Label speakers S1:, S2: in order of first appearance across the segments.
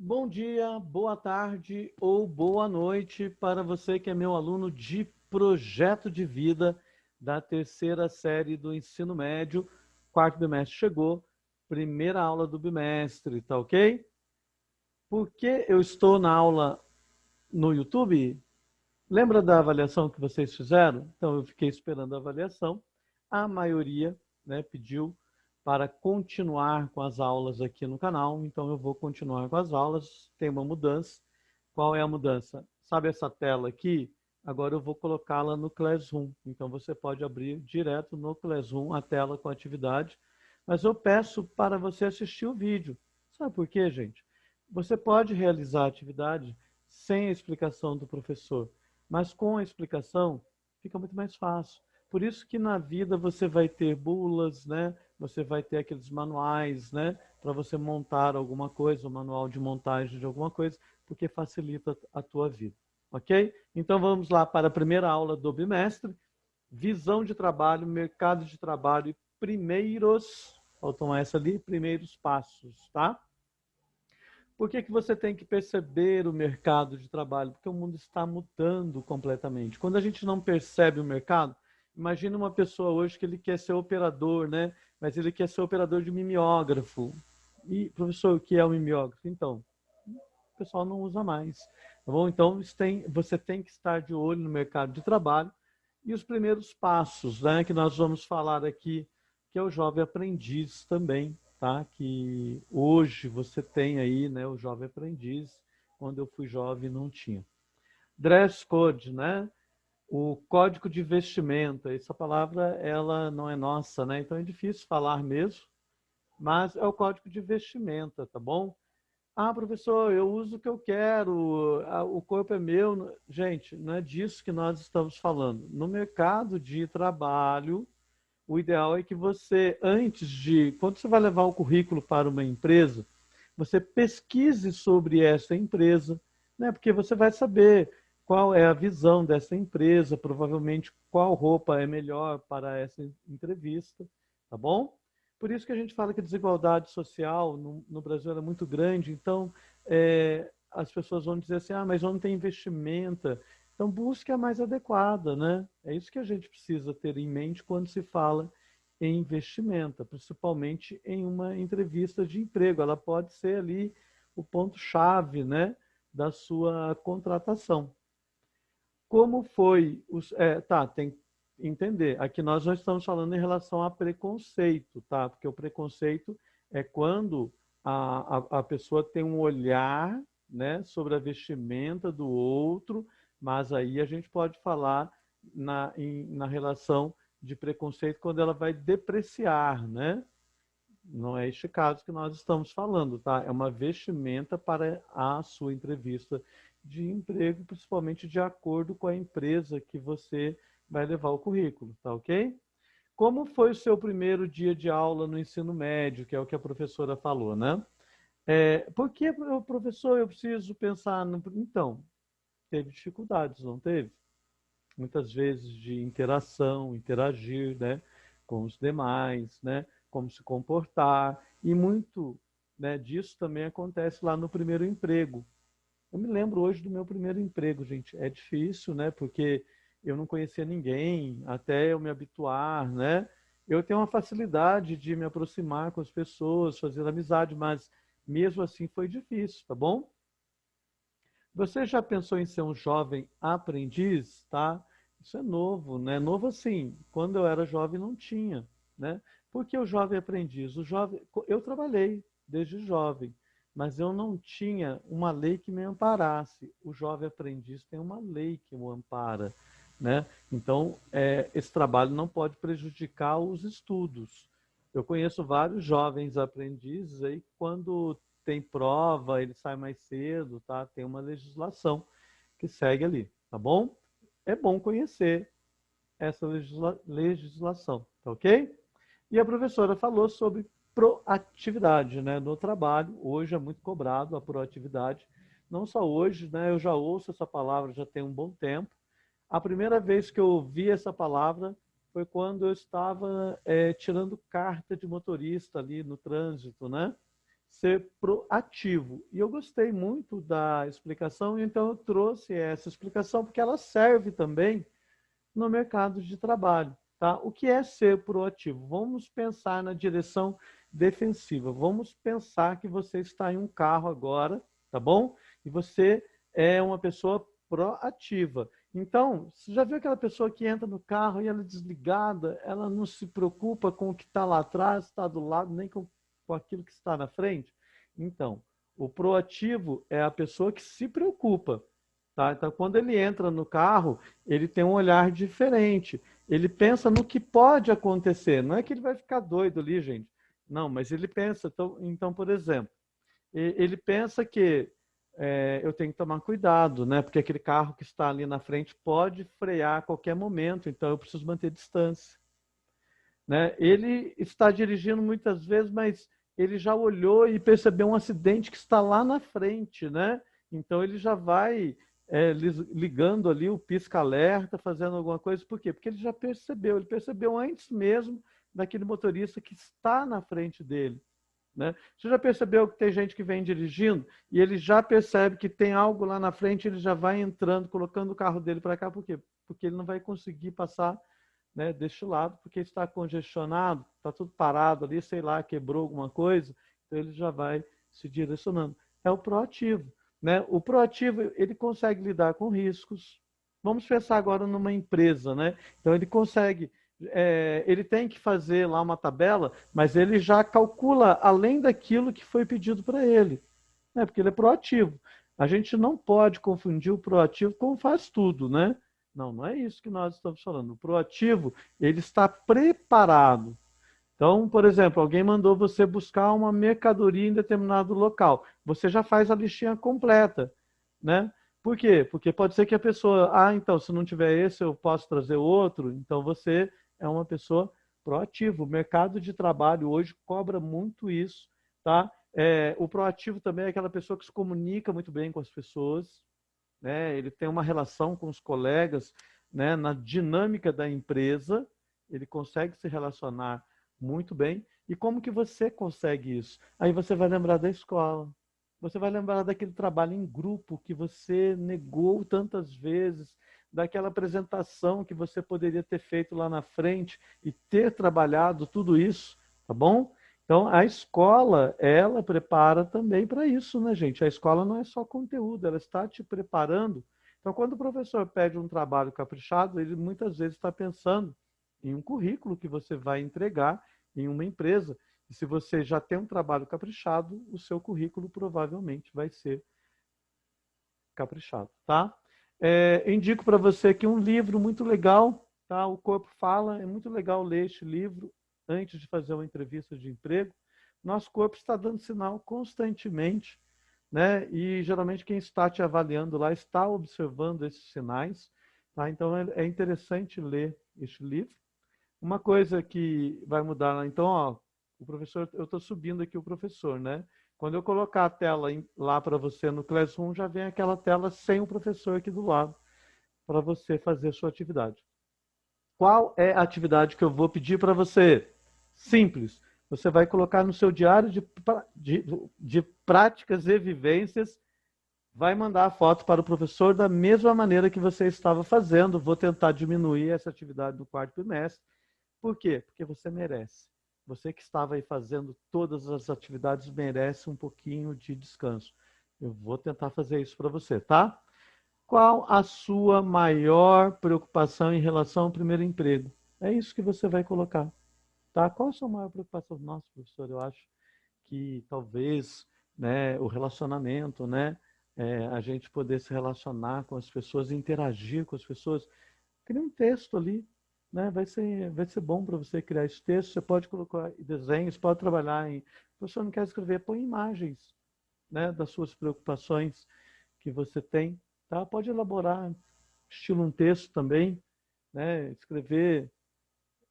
S1: Bom dia, boa tarde ou boa noite para você que é meu aluno de projeto de vida da terceira série do ensino médio. Quarto bimestre chegou, primeira aula do bimestre, tá ok? Por que eu estou na aula no YouTube? Lembra da avaliação que vocês fizeram? Então eu fiquei esperando a avaliação. A maioria, né, pediu para continuar com as aulas aqui no canal, então eu vou continuar com as aulas. Tem uma mudança. Qual é a mudança? Sabe essa tela aqui? Agora eu vou colocá-la no Classroom. Então você pode abrir direto no Classroom a tela com a atividade. Mas eu peço para você assistir o vídeo. Sabe por quê, gente? Você pode realizar a atividade sem a explicação do professor, mas com a explicação fica muito mais fácil. Por isso que na vida você vai ter bulas, né? Você vai ter aqueles manuais, né? Para você montar alguma coisa, o manual de montagem de alguma coisa, porque facilita a tua vida, ok? Então vamos lá para a primeira aula do bimestre, visão de trabalho, mercado de trabalho e primeiros, faltam essa ali, primeiros passos, tá? Por que que você tem que perceber o mercado de trabalho? Porque o mundo está mudando completamente. Quando a gente não percebe o mercado, imagina uma pessoa hoje que ele quer ser operador, né? Mas ele quer ser operador de mimeógrafo. E, professor, o que é o mimeógrafo? Então, o pessoal não usa mais. Tá bom? Então, você tem que estar de olho no mercado de trabalho e os primeiros passos, né, que nós vamos falar aqui, que é o jovem aprendiz também, tá? Que hoje você tem aí, né, o jovem aprendiz. Quando eu fui jovem não tinha. Dress code, né? O código de vestimenta. Essa palavra ela não é nossa, né? Então é difícil falar mesmo, mas é o código de vestimenta, tá bom? Ah, professor, eu uso o que eu quero, o corpo é meu. Gente, não é disso que nós estamos falando. No mercado de trabalho, o ideal é que você, quando você vai levar o currículo para uma empresa, você pesquise sobre essa empresa, né? Porque você vai saber qual é a visão dessa empresa, provavelmente qual roupa é melhor para essa entrevista, tá bom? Por isso que a gente fala que a desigualdade social no Brasil é muito grande, então as pessoas vão dizer assim, ah, mas não tem investimento. Então busque a mais adequada, né? É isso que a gente precisa ter em mente quando se fala em investimento, principalmente em uma entrevista de emprego. Ela pode ser ali o ponto-chave, né, da sua contratação. Como foi os. Tem que entender. Aqui nós não estamos falando em relação a preconceito, tá? Porque o preconceito é quando a pessoa tem um olhar, né, sobre a vestimenta do outro, mas aí a gente pode falar na relação de preconceito quando ela vai depreciar, né? Não é este caso que nós estamos falando, tá? É uma vestimenta para a sua entrevista de emprego, principalmente de acordo com a empresa que você vai levar o currículo, tá ok? Como foi o seu primeiro dia de aula no ensino médio, que é o que a professora falou, né? Por que, professor, eu preciso pensar no... Então, teve dificuldades, não teve? Muitas vezes de interação, interagir, né, com os demais, né, como se comportar, e muito, né, disso também acontece lá no primeiro emprego. Eu me lembro hoje do meu primeiro emprego, gente. É difícil, né, porque eu não conhecia ninguém, até eu me habituar, né? Eu tenho uma facilidade de me aproximar com as pessoas, fazer amizade, mas mesmo assim foi difícil, tá bom? Você já pensou em ser um jovem aprendiz, tá? Isso é novo, né? Novo assim, quando eu era jovem não tinha, né? Por que o jovem aprendiz? Eu trabalhei desde jovem, mas eu não tinha uma lei que me amparasse. O jovem aprendiz tem uma lei que o ampara, né? Então, esse trabalho não pode prejudicar os estudos. Eu conheço vários jovens aprendizes aí que quando tem prova, ele sai mais cedo, tá? Tem uma legislação que segue ali, tá bom? É bom conhecer essa legislação, tá ok? E a professora falou sobre proatividade, né, no trabalho. Hoje é muito cobrado a proatividade. Não só hoje, né, eu já ouço essa palavra já tem um bom tempo. A primeira vez que eu ouvi essa palavra foi quando eu estava tirando carta de motorista ali no trânsito, né? ser proativo. E eu gostei muito da explicação, então eu trouxe essa explicação porque ela serve também no mercado de trabalho. Tá? O que é ser proativo? Vamos pensar na direção defensiva. Vamos pensar que você está em um carro agora, tá bom? E você é uma pessoa proativa. Então, você já viu aquela pessoa que entra no carro e ela é desligada, ela não se preocupa com o que está lá atrás, está do lado, nem com aquilo que está na frente? Então, o proativo é a pessoa que se preocupa. Tá? Então, quando ele entra no carro, ele tem um olhar diferente. Ele pensa no que pode acontecer. Não é que ele vai ficar doido ali, gente. Não, mas ele pensa. Então por exemplo, ele pensa que eu tenho que tomar cuidado, né? Porque aquele carro que está ali na frente pode frear a qualquer momento, então eu preciso manter distância. Né? Ele está dirigindo muitas vezes, mas ele já olhou e percebeu um acidente que está lá na frente, né? Então ele já vai ligando ali o pisca-alerta, fazendo alguma coisa. Por quê? Porque ele já percebeu, ele percebeu antes mesmo daquele motorista que está na frente dele. Né? Você já percebeu que tem gente que vem dirigindo e ele já percebe que tem algo lá na frente, ele já vai entrando, colocando o carro dele para cá, por quê? Porque ele não vai conseguir passar, né, deste lado, porque está congestionado, está tudo parado ali, sei lá, quebrou alguma coisa, então ele já vai se direcionando. É o proativo. Né? O proativo, ele consegue lidar com riscos. Vamos pensar agora numa empresa, né? Então ele consegue, ele tem que fazer lá uma tabela, mas ele já calcula além daquilo que foi pedido para ele, né? Porque ele é proativo. A gente não pode confundir o proativo com o faz tudo, né? Não, não é isso que nós estamos falando. O proativo, ele está preparado. Então, por exemplo, alguém mandou você buscar uma mercadoria em determinado local. Você já faz a listinha completa, né? Por quê? Porque pode ser que a pessoa, então, se não tiver esse, eu posso trazer outro. Então, você é uma pessoa proativa. O mercado de trabalho hoje cobra muito isso, tá? O proativo também é aquela pessoa que se comunica muito bem com as pessoas, né? Ele tem uma relação com os colegas, né? Na dinâmica da empresa, ele consegue se relacionar muito bem. E como que você consegue isso? Aí você vai lembrar da escola. Você vai lembrar daquele trabalho em grupo que você negou tantas vezes, daquela apresentação que você poderia ter feito lá na frente e ter trabalhado tudo isso, tá bom? Então, a escola, ela prepara também para isso, né, gente? A escola não é só conteúdo, ela está te preparando. Então, quando o professor pede um trabalho caprichado, ele muitas vezes está pensando em um currículo que você vai entregar em uma empresa. E se você já tem um trabalho caprichado, o seu currículo provavelmente vai ser caprichado, tá? Indico para você aqui um livro muito legal, tá? O Corpo Fala, é muito legal ler este livro antes de fazer uma entrevista de emprego. Nosso corpo está dando sinal constantemente, né? E geralmente quem está te avaliando lá está observando esses sinais, tá? Então é interessante ler este livro. Uma coisa que vai mudar lá, então, ó, o professor, eu estou subindo aqui o professor, né? Quando eu colocar a tela lá para você no Classroom, já vem aquela tela sem o professor aqui do lado, para você fazer a sua atividade. Qual é a atividade que eu vou pedir para você? Simples. Você vai colocar no seu diário de práticas e vivências, vai mandar a foto para o professor da mesma maneira que você estava fazendo. Vou tentar diminuir essa atividade do quarto trimestre. Por quê? Porque você merece. Você que estava aí fazendo todas as atividades merece um pouquinho de descanso. Eu vou tentar fazer isso para você, tá? Qual a sua maior preocupação em relação ao primeiro emprego? É isso que você vai colocar, tá? Qual a sua maior preocupação? Nossa, professor, eu acho que talvez, né, o relacionamento, né, a gente poder se relacionar com as pessoas, interagir com as pessoas. Cria um texto ali, né? Vai ser bom para você criar esse texto. Você pode colocar desenhos, pode trabalhar em. Se você não quer escrever, põe imagens, né, das suas preocupações que você tem, tá? Pode elaborar estilo um texto também, né? Escrever,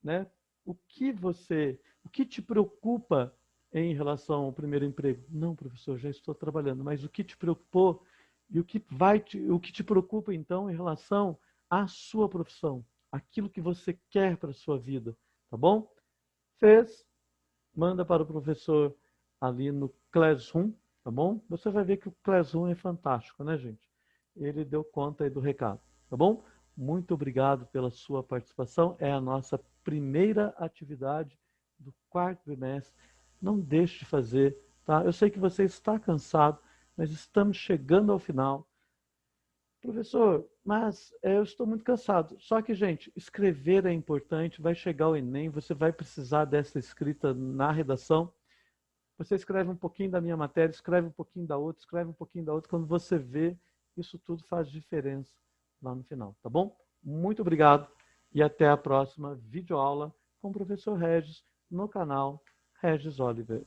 S1: né? O que te preocupa em relação ao primeiro emprego? Não, professor, já estou trabalhando, mas o que te preocupou e o que te preocupa então em relação à sua profissão, aquilo que você quer para a sua vida, tá bom? Fez, manda para o professor ali no Classroom, tá bom? Você vai ver que o Classroom é fantástico, né, gente? Ele deu conta aí do recado, tá bom? Muito obrigado pela sua participação. É a nossa primeira atividade do quarto bimestre. Não deixe de fazer, tá? Eu sei que você está cansado, mas estamos chegando ao final. Professor, mas eu estou muito cansado. Só que, gente, escrever é importante. Vai chegar o Enem, você vai precisar dessa escrita na redação. Você escreve um pouquinho da minha matéria, escreve um pouquinho da outra, escreve um pouquinho da outra. Quando você vê, isso tudo faz diferença lá no final, tá bom? Muito obrigado e até a próxima videoaula com o professor Regis no canal Regis Oliver.